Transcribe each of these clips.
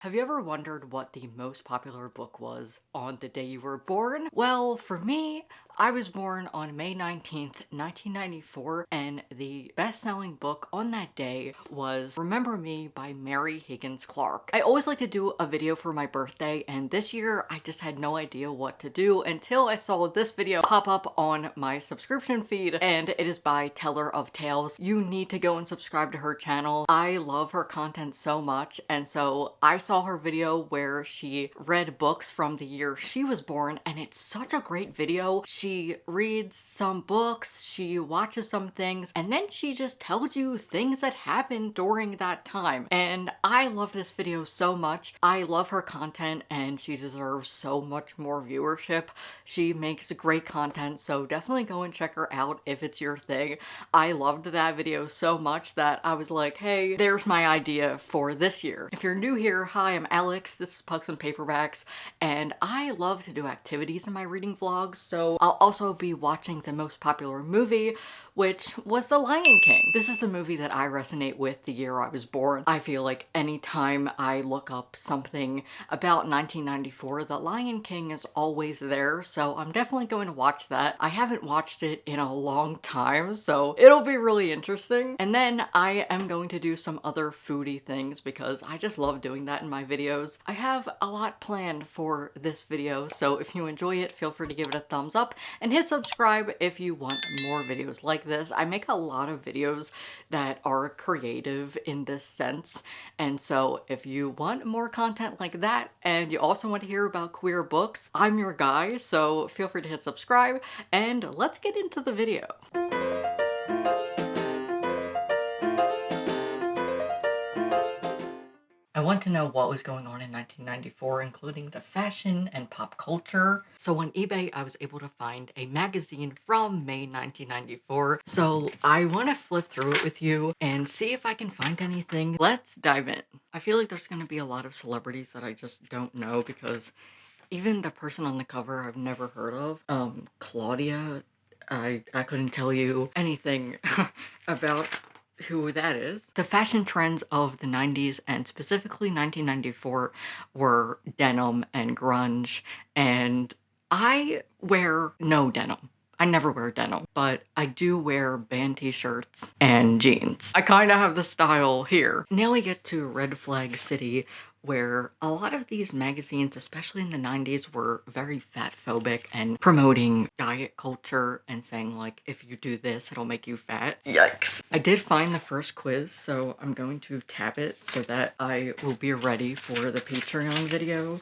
Have you ever wondered what the most popular book was on the day you were born? Well, for me, I was born on May 19th, 1994, and the best-selling book on that day was Remember Me by Mary Higgins Clark. I always like to do a video for my birthday, and this year I just had no idea what to do until I saw this video pop up on my subscription feed, and it is by Teller of Tales. You need to go and subscribe to her channel. I love her content so much, and so I saw her video where she read books from the year she was born, and it's such a great video. She reads some books, she watches some things, and then she just tells you things that happened during that time. And I love this video so much. I love her content, and she deserves so much more viewership. She makes great content, so definitely go and check her out if it's your thing. I loved that video so much that I was like, hey, there's my idea for this year. If you're new here, hi, I'm Alex, this is Pucks and Paperbacks, and I love to do activities in my reading vlogs, so I'll also be watching the most popular movie, which was The Lion King. This is the movie that I resonate with the year I was born. I feel like anytime I look up something about 1994, The Lion King is always there, so I'm definitely going to watch that. I haven't watched it in a long time, so it'll be really interesting. And then I am going to do some other foodie things because I just love doing that in my videos. I have a lot planned for this video, so if you enjoy it, feel free to give it a thumbs up and hit subscribe if you want more videos like this. I make a lot of videos that are creative in this sense, and so if you want more content like that and you also want to hear about queer books, I'm your guy, so feel free to hit subscribe and let's get into the video. I want to know what was going on in 1994, including the fashion and pop culture. So on eBay, I was able to find a magazine from May 1994. So I want to flip through it with you and see if I can find anything. Let's dive in. I feel like there's going to be a lot of celebrities that I just don't know because even the person on the cover I've never heard of. Claudia, I couldn't tell you anything about who that is. The fashion trends of the 90s and specifically 1994 were denim and grunge, and I wear no denim. I never wear denim, but I do wear band t-shirts and jeans. I kind of have the style here. Now we get to Red Flag City, where a lot of these magazines, especially in the 90s, were very fat phobic and promoting diet culture and saying like, if you do this, it'll make you fat. Yikes. I did find the first quiz, so I'm going to tab it so that I will be ready for the Patreon video.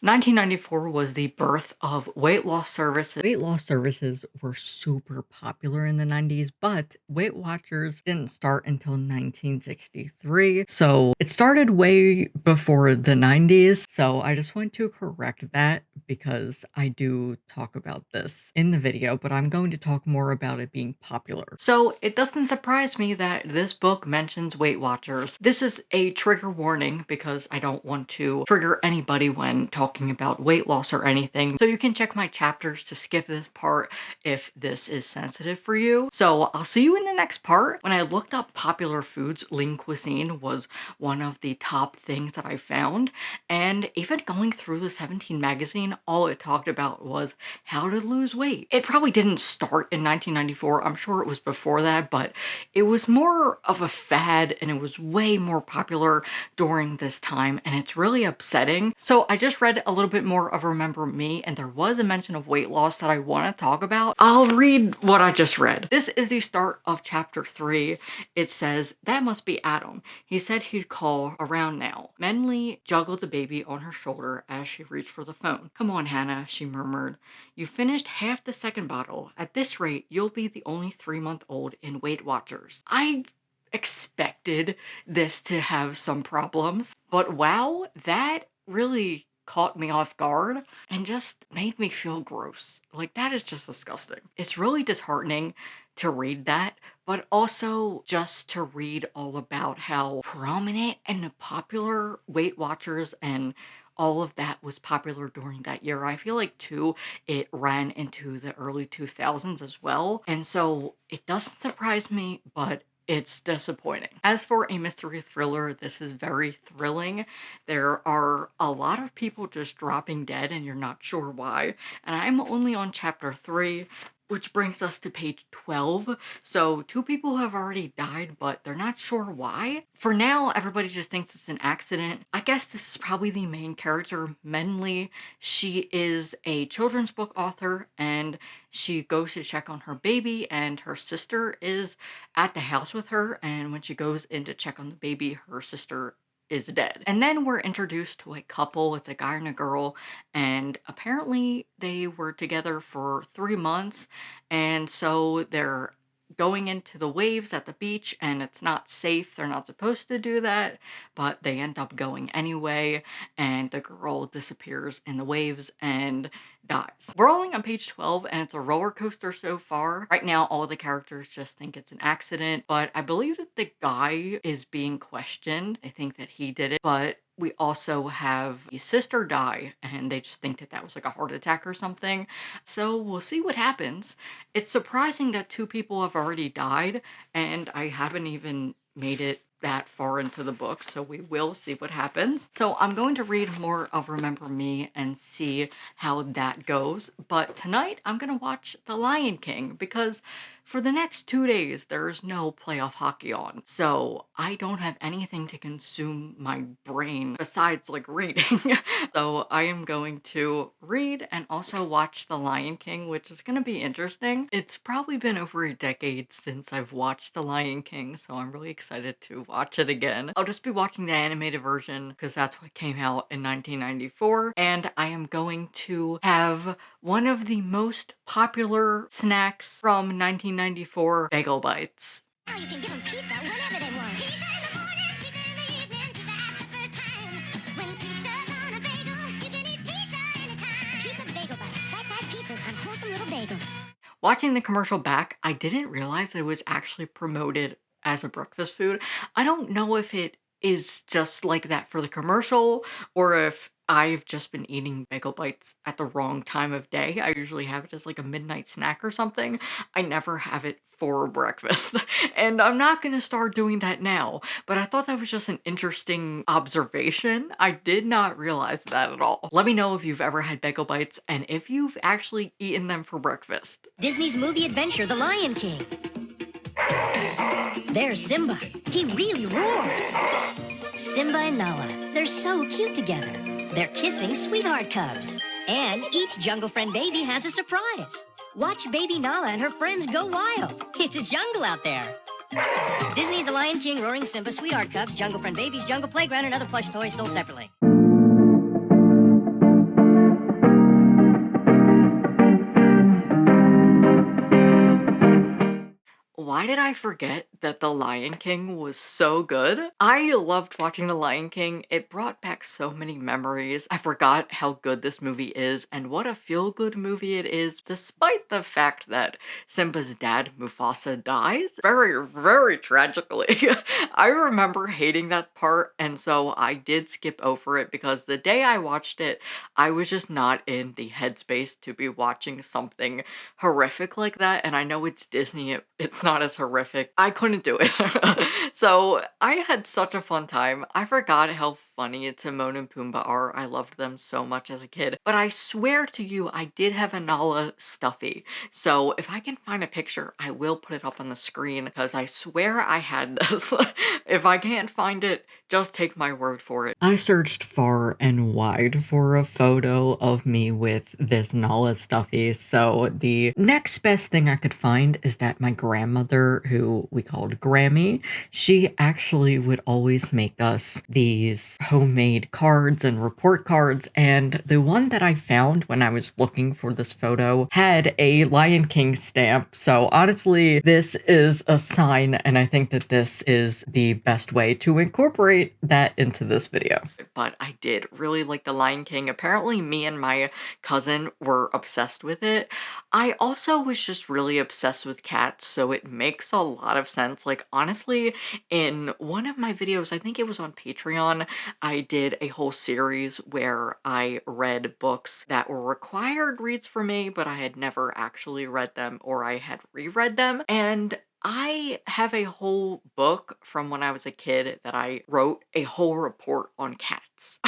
1994 was the birth of weight loss services. Weight loss services were super popular in the 90s, but Weight Watchers didn't start until 1963. So it started way before the 90s. So I just want to correct that because I do talk about this in the video, but I'm going to talk more about it being popular. So it doesn't surprise me that this book mentions Weight Watchers. This is a trigger warning because I don't want to trigger anybody when talking about weight loss or anything. So you can check my chapters to skip this part if this is sensitive for you. So I'll see you in the next part. When I looked up popular foods, lean cuisine was one of the top things that I found. And even going through the 17 magazine, all it talked about was how to lose weight. It probably didn't start in 1994. I'm sure it was before that, but it was more of a fad and it was way more popular during this time, and it's really upsetting. So I just read a little bit more of Remember Me, and there was a mention of weight loss that I want to talk about. I'll read what I just read. This is the start of chapter 3. It says, "That must be Adam. He said he'd call around now." Menly juggled the baby on her shoulder as she reached for the phone. "Come on, Hannah," she murmured. "You finished half the second bottle. At this rate, you'll be the only 3-month-old in Weight Watchers." I expected this to have some problems, but wow, that really caught me off guard and just made me feel gross. Like, that is just disgusting. It's really disheartening to read that, but also just to read all about how prominent and popular Weight Watchers and all of that was popular during that year. I feel like too, it ran into the early 2000s as well. And so it doesn't surprise me, but it's disappointing. As for a mystery thriller, this is very thrilling. There are a lot of people just dropping dead and you're not sure why. And I'm only on chapter 3, which brings us to page 12. So, two people have already died, but they're not sure why. For now, everybody just thinks it's an accident. I guess this is probably the main character, Menly. She is a children's book author and she goes to check on her baby, and her sister is at the house with her. And when she goes in to check on the baby, her sister is dead. And then we're introduced to a couple. It's a guy and a girl, and apparently they were together for 3 months, and so they're going into the waves at the beach and it's not safe. They're not supposed to do that, but they end up going anyway, and the girl disappears in the waves and dies. We're only on page 12 and it's a roller coaster so far. Right now, all the characters just think it's an accident, but I believe that the guy is being questioned. They think that he did it, but we also have a sister die and they just think that that was like a heart attack or something. So we'll see what happens. It's surprising that two people have already died and I haven't even made it that far into the book, so we will see what happens. So I'm going to read more of Remember Me and see how that goes. But tonight I'm going to watch The Lion King because for the next 2 days there's no playoff hockey on. So I don't have anything to consume my brain besides like reading. So I am going to read and also watch The Lion King, which is going to be interesting. It's probably been over a decade since I've watched The Lion King, so I'm really excited to watch it again. I'll just be watching the animated version because that's what came out in 1994, and I am going to have one of the most popular snacks from 1994, Bagel Bites. Now you can give them pizza whenever they want. Pizza in the morning, pizza in the evening, pizza at supper time. When pizza's on a bagel, you can eat pizza anytime. Pizza Bagel Bites. Bite-sized pizzas on wholesome little bagels. Watching the commercial back, I didn't realize that it was actually promoted as a breakfast food. I don't know if it is just like that for the commercial or if I've just been eating bagel bites at the wrong time of day. I usually have it as like a midnight snack or something. I never have it for breakfast. And I'm not going to start doing that now, but I thought that was just an interesting observation. I did not realize that at all. Let me know if you've ever had bagel bites and if you've actually eaten them for breakfast. Disney's movie adventure, The Lion King. There's Simba. He really roars. Simba and Nala, they're so cute together. They're kissing sweetheart cubs. And each Jungle Friend baby has a surprise. Watch baby Nala and her friends go wild. It's a jungle out there. Disney's The Lion King, Roaring Simba, Sweetheart Cubs, Jungle Friend Babies, Jungle Playground, and other plush toys sold separately. Why did I forget that The Lion King was so good? I loved watching The Lion King. It brought back so many memories. I forgot how good this movie is and what a feel-good movie it is, despite the fact that Simba's dad, Mufasa, dies very, very tragically. I remember hating that part, and so I did skip over it because the day I watched it, I was just not in the headspace to be watching something horrific like that. And I know it's Disney, it's not as horrific. I couldn't do it. So I had such a fun time. I forgot how funny Timon and Pumbaa are. I loved them so much as a kid. But I swear to you, I did have a Nala stuffy. So if I can find a picture, I will put it up on the screen because I swear I had this. If I can't find it, just take my word for it. I searched far and wide for a photo of me with this Nala stuffy. So the next best thing I could find is that my grandmother, who we called Grammy, she actually would always make us these homemade cards and report cards, and the one that I found when I was looking for this photo had a Lion King stamp. So honestly, this is a sign, and I think that this is the best way to incorporate that into this video. But I did really like The Lion King. Apparently me and my cousin were obsessed with it. I also was just really obsessed with cats, so it makes a lot of sense. Like honestly, in one of my videos, I think it was on Patreon, I did a whole series where I read books that were required reads for me, but I had never actually read them or I had reread them. And I have a whole book from when I was a kid that I wrote a whole report on cats.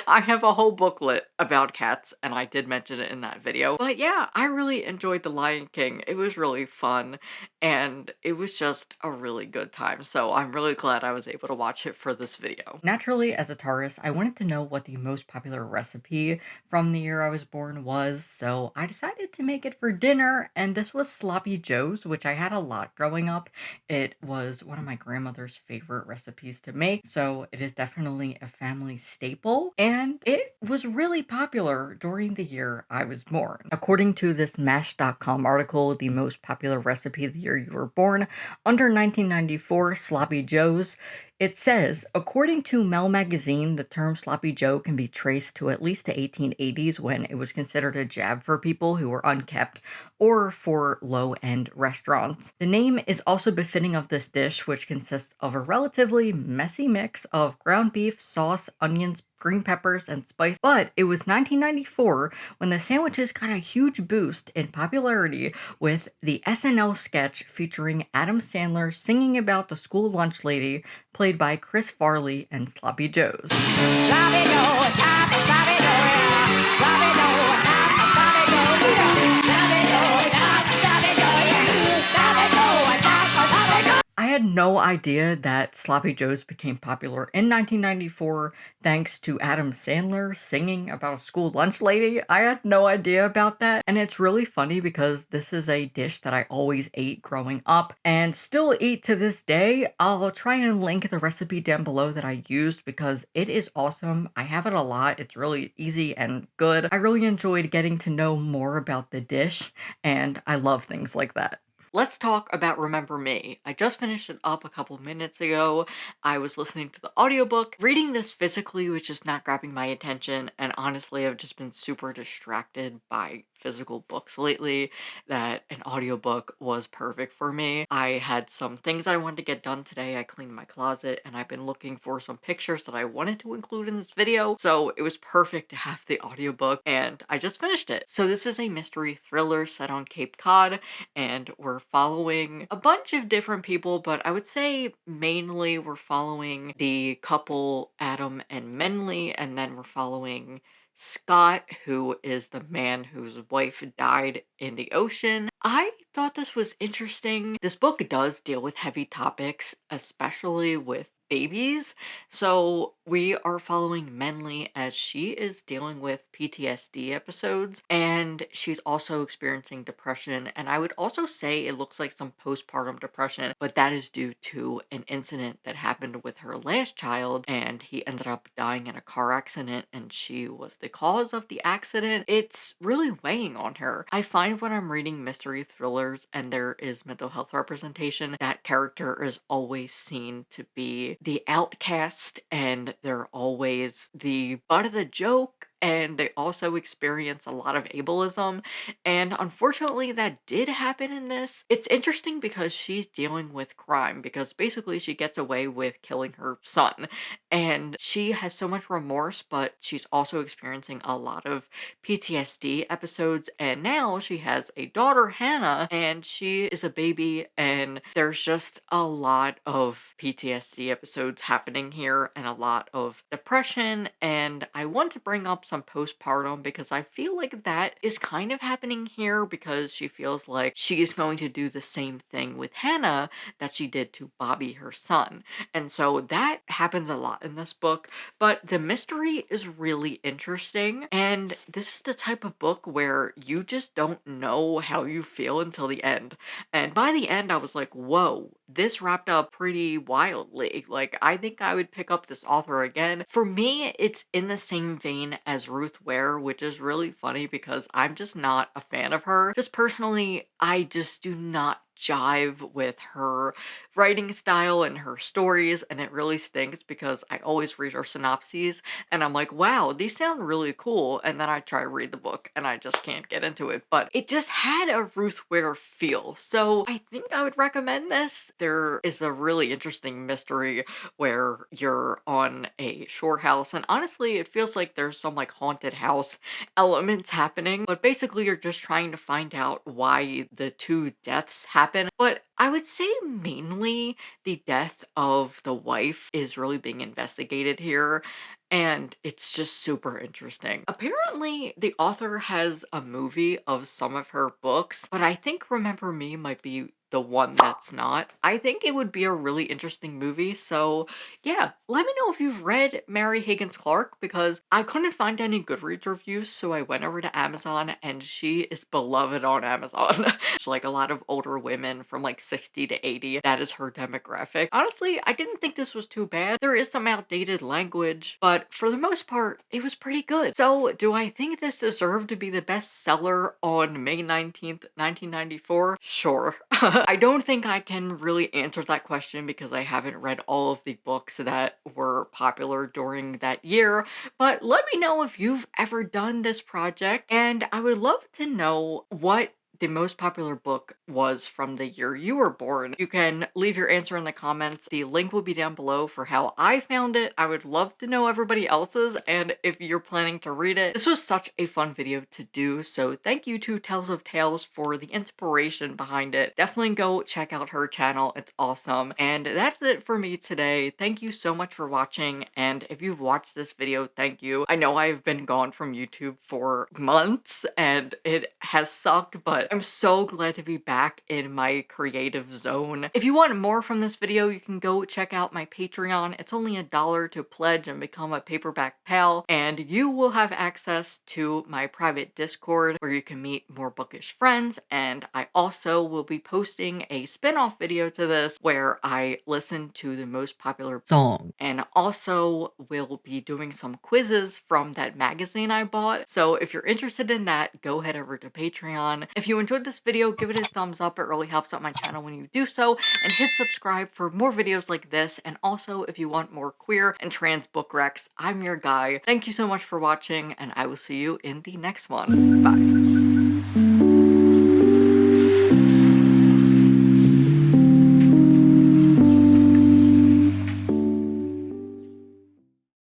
I have a whole booklet about cats, and I did mention it in that video. But yeah, I really enjoyed The Lion King. It was really fun, and it was just a really good time. So I'm really glad I was able to watch it for this video. Naturally, as a Taurus, I wanted to know what the most popular recipe from the year I was born was, so I decided to make it for dinner, and this was Sloppy Joe's, which I had a lot growing up. It was one of my grandmother's favorite recipes to make, so it is definitely a family staple, and it was really popular during the year I was born. According to this Mash.com article, the most popular recipe the year you were born, under 1994, Sloppy Joe's, it says, according to Mel magazine, the term sloppy Joe can be traced to at least the 1880s when it was considered a jab for people who were unkept or for low-end restaurants. The name is also befitting of this dish, which consists of a relatively messy mix of ground beef, sauce, onions, green peppers, and spice. But it was 1994 when the sandwiches got a huge boost in popularity with the SNL sketch featuring Adam Sandler singing about the school lunch lady, played by Chris Farley and Sloppy Joe's. Sloppy Joe, sloppy, sloppy Joe, yeah. Sloppy Joe, sloppy, sloppy Joe, yeah. Sloppy Joe, sloppy, sloppy Joe, yeah. Sloppy Joe, sloppy, sloppy Joe. I had no idea that Sloppy Joe's became popular in 1994 thanks to Adam Sandler singing about a school lunch lady. I had no idea about that. And it's really funny because this is a dish that I always ate growing up and still eat to this day. I'll try and link the recipe down below that I used because it is awesome. I have it a lot. It's really easy and good. I really enjoyed getting to know more about the dish, and I love things like that. Let's talk about Remember Me. I just finished it up a couple minutes ago. I was listening to the audiobook. Reading this physically was just not grabbing my attention, and honestly, I've just been super distracted by physical books lately that an audiobook was perfect for me. I had some things I wanted to get done today. I cleaned my closet, and I've been looking for some pictures that I wanted to include in this video, so it was perfect to have the audiobook, and I just finished it. So this is a mystery thriller set on Cape Cod, and we're following a bunch of different people, but I would say mainly we're following the couple Adam and Menley, and then we're following Scott, who is the man whose wife died in the ocean. I thought this was interesting. This book does deal with heavy topics, especially with babies. So we are following Menley as she is dealing with PTSD episodes, and she's also experiencing depression. And I would also say it looks like some postpartum depression, but that is due to an incident that happened with her last child, and he ended up dying in a car accident, and she was the cause of the accident. It's really weighing on her. I find when I'm reading mystery thrillers and there is mental health representation, that character is always seen to be the outcast, and they're always the butt of the joke, and they also experience a lot of ableism, and unfortunately that did happen in this. It's interesting because she's dealing with crime, because basically she gets away with killing her son, and she has so much remorse, but she's also experiencing a lot of PTSD episodes, and now she has a daughter, Hannah, and she is a baby, and there's just a lot of PTSD episodes happening here and a lot of depression, and I want to bring up some postpartum because I feel like that is kind of happening here because she feels like she is going to do the same thing with Hannah that she did to Bobby, her son. And so that happens a lot in this book, but the mystery is really interesting, and this is the type of book where you just don't know how you feel until the end. And by the end, I was like, whoa, this wrapped up pretty wildly. Like, I think I would pick up this author again. For me, it's in the same vein as Ruth Ware, which is really funny because I'm just not a fan of her. Just personally, I just do not jive with her writing style and her stories, and it really stinks because I always read her synopses and I'm like, wow, these sound really cool, and then I try to read the book and I just can't get into it. But it just had a Ruth Ware feel, so I think I would recommend this. There is a really interesting mystery where you're on a shore house, and honestly it feels like there's some like haunted house elements happening, but basically you're just trying to find out why the two deaths happened happen. But I would say mainly the death of the wife is really being investigated here, and it's just super interesting. Apparently, the author has a movie of some of her books, but I think Remember Me might be the one that's not. I think it would be a really interesting movie, so yeah, let me know if you've read Mary Higgins Clark, because I couldn't find any Goodreads reviews, so I went over to Amazon and she is beloved on Amazon. She's like a lot of older women from like 60 to 80. That is her demographic. Honestly, I didn't think this was too bad. There is some outdated language, but for the most part, it was pretty good. So, do I think this deserved to be the bestseller on May 19th, 1994? Sure. I don't think I can really answer that question because I haven't read all of the books that were popular during that year, but let me know if you've ever done this project, and I would love to know what the most popular book was from the year you were born. You can leave your answer in the comments. The link will be down below for how I found it. I would love to know everybody else's, and if you're planning to read it. This was such a fun video to do, so thank you to Tells of Tales for the inspiration behind it. Definitely go check out her channel. It's awesome. And that's it for me today. Thank you so much for watching, and if you've watched this video, thank you. I know I've been gone from YouTube for months, and it has sucked, but I'm so glad to be back in my creative zone. If you want more from this video, you can go check out my Patreon. It's only $1 to pledge and become a paperback pal, and you will have access to my private Discord where you can meet more bookish friends, and I also will be posting a spin-off video to this where I listen to the most popular song, and also will be doing some quizzes from that magazine I bought. So if you're interested in that, go head over to Patreon. If you enjoyed this video, give it a thumbs up. It really helps out my channel when you do so, and hit subscribe for more videos like this. And also, if you want more queer and trans book recs, I'm your guy. Thank you so much for watching, and I will see you in the next one. Bye.